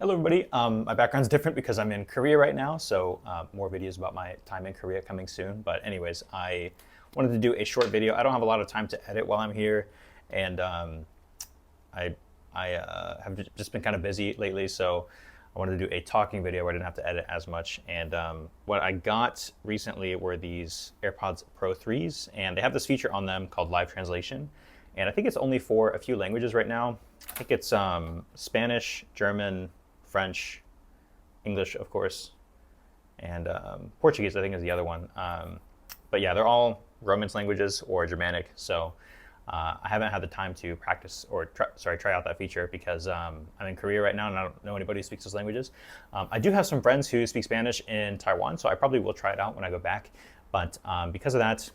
Hello, everybody. My background's different because I'm in Korea right now, so more videos about my time in Korea coming soon. But anyways, I wanted to do a short video. I don't have a lot of time to edit while I'm here, and I have just been kind of busy lately, so I wanted to do a talking video where I didn't have to edit as much. And what I got recently were these AirPods Pro 3s, and they have this feature on them called live translation. And I think it's only for a few languages right now. I think it's Spanish, German, French, English, of course, and Portuguese, I think, is the other one. But yeah, they're all Romance languages or Germanic. So I haven't had the time to practice or try out that feature because I'm in Korea right now and I don't know anybody who speaks those languages. I do have some friends who speak Spanish in Taiwan, so I probably will try it out when I go back. But because of that,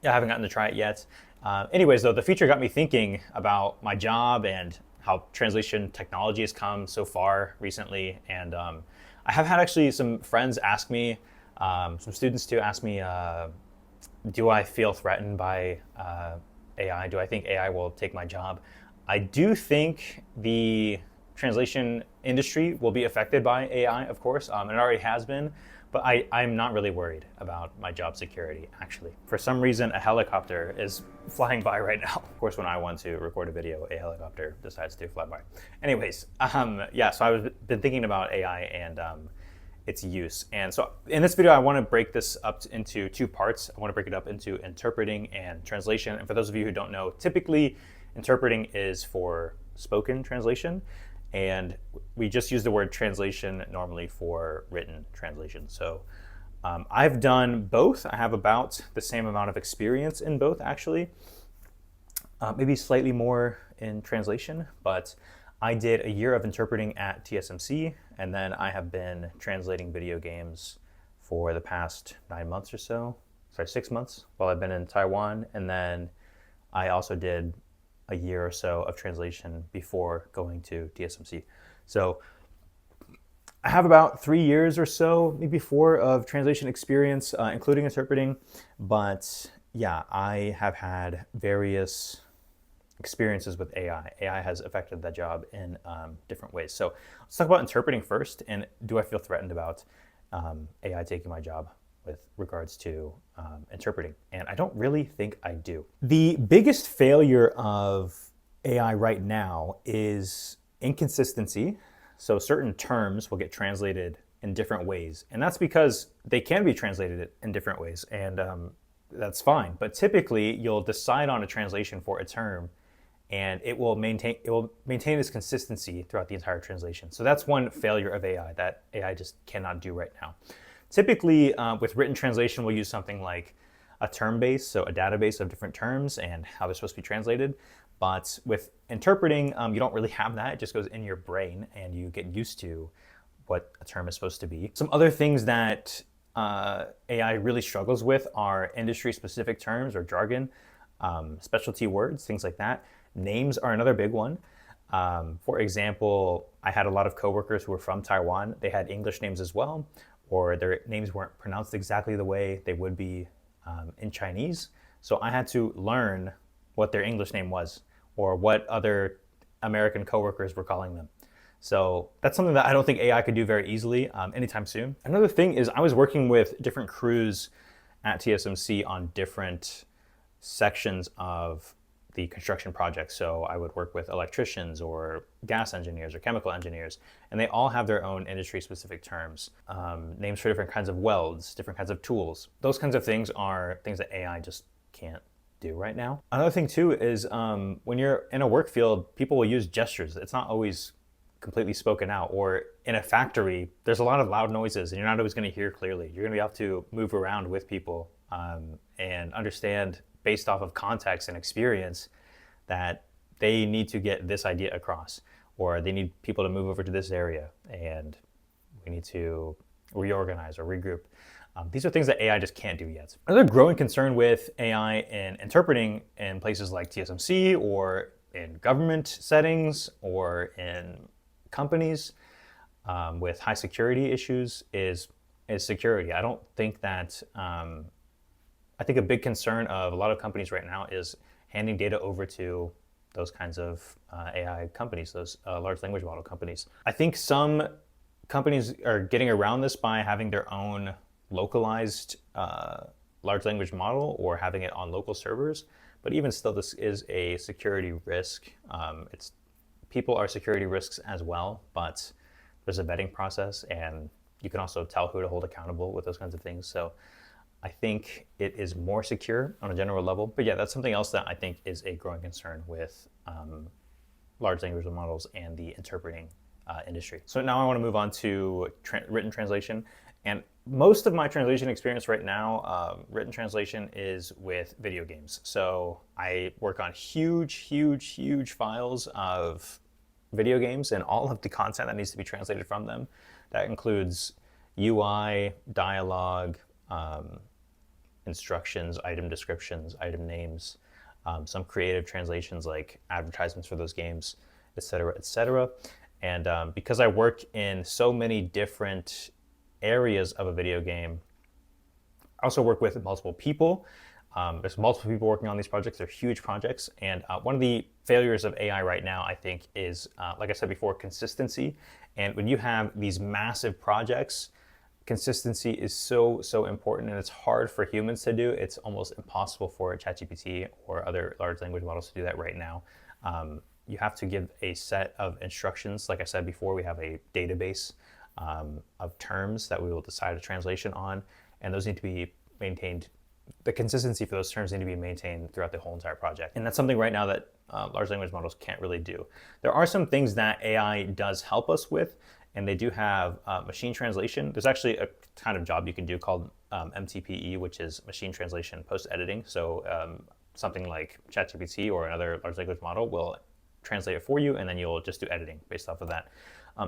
yeah, I haven't gotten to try it yet. Anyways, though, the feature got me thinking about my job and how translation technology has come so far recently. And I have had actually some friends ask me, some students too, ask me, do I feel threatened by AI? Do I think AI will take my job? I do think the translation industry will be affected by AI, of course, and it already has been. But I'm not really worried about my job security, actually. For some reason, a helicopter is flying by right now. Of course, when I want to record a video, a helicopter decides to fly by. Anyways, yeah, so I've been thinking about AI and its use. And so in this video, I want to break this up into two parts. I want to break it up into interpreting and translation. And for those of you who don't know, typically interpreting is for spoken translation. And we just use the word translation normally for written translation. So I've done both. I have about the same amount of experience in both, actually. Maybe slightly more in translation, but I did a year of interpreting at TSMC, and then I have been translating video games for the past 9 months or so. Sorry, 6 months while I've been in Taiwan. And then I also did a year or so of translation before going to TSMC. So I have about 3 years or so, maybe four, of translation experience, including interpreting. But yeah, I have had various experiences with AI. AI has affected that job in different ways. So let's talk about interpreting first. And do I feel threatened about AI taking my job with regards to interpreting? And I don't really think I do. The biggest failure of AI right now is inconsistency. So certain terms will get translated in different ways. And that's because they can be translated in different ways. And that's fine. But typically, you'll decide on a translation for a term and it will maintain its consistency throughout the entire translation. So that's one failure of AI that AI just cannot do right now. Typically, with written translation, we'll use something like a term base, so a database of different terms and how they're supposed to be translated. But with interpreting, you don't really have that. It just goes in your brain and you get used to what a term is supposed to be. Some other things that AI really struggles with are industry-specific terms or jargon, specialty words, things like that. Names are another big one. For example, I had a lot of coworkers who were from Taiwan. They had English names as well, or their names weren't pronounced exactly the way they would be in Chinese. So I had to learn what their English name was or what other American coworkers were calling them. So that's something that I don't think AI could do very easily anytime soon. Another thing is I was working with different crews at TSMC on different sections of the construction project. So I would work with electricians or gas engineers or chemical engineers, and they all have their own industry specific terms, names for different kinds of welds, different kinds of tools. Those kinds of things are things that AI just can't do right now. Another thing too is when you're in a work field, people will use gestures. It's not always completely spoken out. Or in a factory, there's a lot of loud noises and you're not always going to hear clearly. You're going to be able to move around with people and understand based off of context and experience that they need to get this idea across, or they need people to move over to this area and we need to reorganize or regroup. These are things that AI just can't do yet. Another growing concern with AI in interpreting in places like TSMC or in government settings or in companies with high security issues is security. I don't think that I think a big concern of a lot of companies right now is handing data over to those kinds of AI companies, those large language model companies. I think some companies are getting around this by having their own localized large language model or having it on local servers. But even still, this is a security risk. People are security risks as well, but there's a vetting process, and you can also tell who to hold accountable with those kinds of things. So I think it is more secure on a general level. But yeah, that's something else that I think is a growing concern with large language models and the interpreting industry. So now I want to move on to written translation. And most of my translation experience right now, written translation, is with video games. So I work on huge files of video games and all of the content that needs to be translated from them. That includes UI, dialogue, instructions, item descriptions, item names, some creative translations like advertisements for those games, etc., etc. And because I work in so many different areas of a video game, I also work with multiple people. There's multiple people working on these projects. They're huge projects. And one of the failures of AI right now, I think, is, like I said before, consistency. And when you have these massive projects, consistency is so important, and it's hard for humans to do. It's almost impossible for ChatGPT or other large language models to do that right now. You have to give a set of instructions. Like I said before, we have a database of terms that we will decide a translation on, and those need to be maintained. The consistency for those terms need to be maintained throughout the whole entire project. And that's something right now that large language models can't really do. There are some things that AI does help us with, and they do have machine translation. There's actually a kind of job you can do called MTPE, which is machine translation post-editing. So something like ChatGPT or another large language model will translate it for you, and then you'll just do editing based off of that.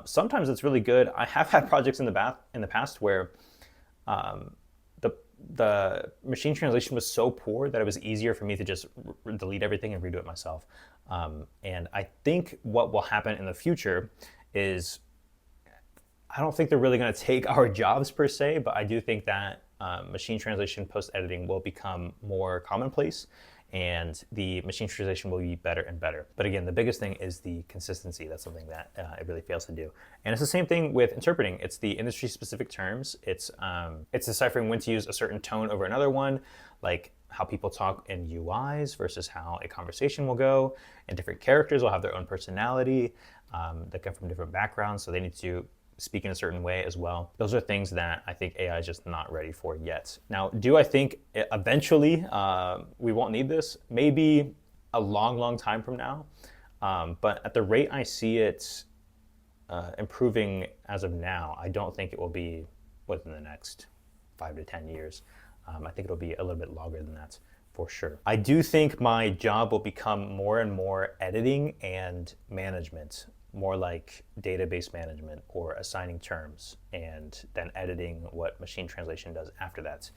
Sometimes it's really good. I have had projects in the past where the machine translation was so poor that it was easier for me to just delete everything and redo it myself. And I think what will happen in the future is, I don't think they're really going to take our jobs per se, but I do think that machine translation post-editing will become more commonplace, and the machine translation will be better and better. But again, the biggest thing is the consistency. That's something that it really fails to do. And it's the same thing with interpreting. It's the industry-specific terms. It's deciphering when to use a certain tone over another one, like how people talk in UIs versus how a conversation will go. And different characters will have their own personality. They come from different backgrounds, so they need to speak in a certain way as well. Those are things that I think AI is just not ready for yet. Now, do I think eventually we won't need this? Maybe a long time from now. But at the rate I see it improving as of now, I don't think it will be within the next 5 to 10 years. I think it'll be a little bit longer than that, for sure. I do think my job will become more and more editing and management, more like database management or assigning terms and then editing what machine translation does after that.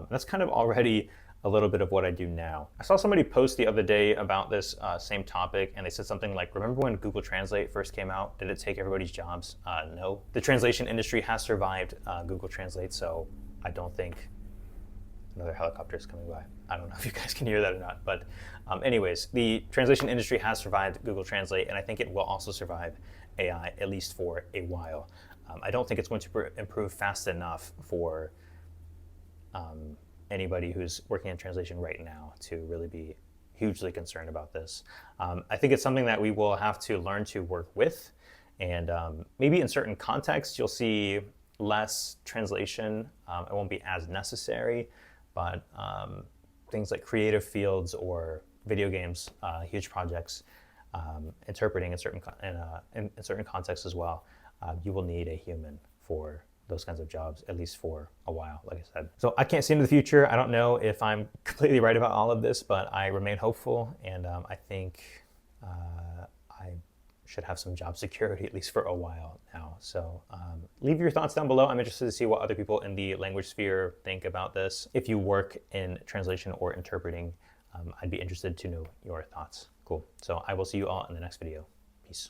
That's kind of already a little bit of what I do now. I saw somebody post the other day about this same topic, and they said something like, remember when Google Translate first came out? Did it take everybody's jobs? No. The translation industry has survived Google Translate, so I don't think another helicopter is coming by. I don't know if you guys can hear that or not, but anyways, the translation industry has survived Google Translate, and I think it will also survive AI, at least for a while. I don't think it's going to improve fast enough for anybody who's working in translation right now to really be hugely concerned about this. I think it's something that we will have to learn to work with, and maybe in certain contexts you'll see less translation. It won't be as necessary, but things like creative fields or video games, huge projects, interpreting in certain contexts as well, you will need a human for those kinds of jobs, at least for a while, like I said. So I can't see into the future. I don't know if I'm completely right about all of this, but I remain hopeful, and I think I should have some job security, at least for a while now. So leave your thoughts down below. I'm interested to see what other people in the language sphere think about this. If you work in translation or interpreting, I'd be interested to know your thoughts. Cool. So I will see you all in the next video. Peace.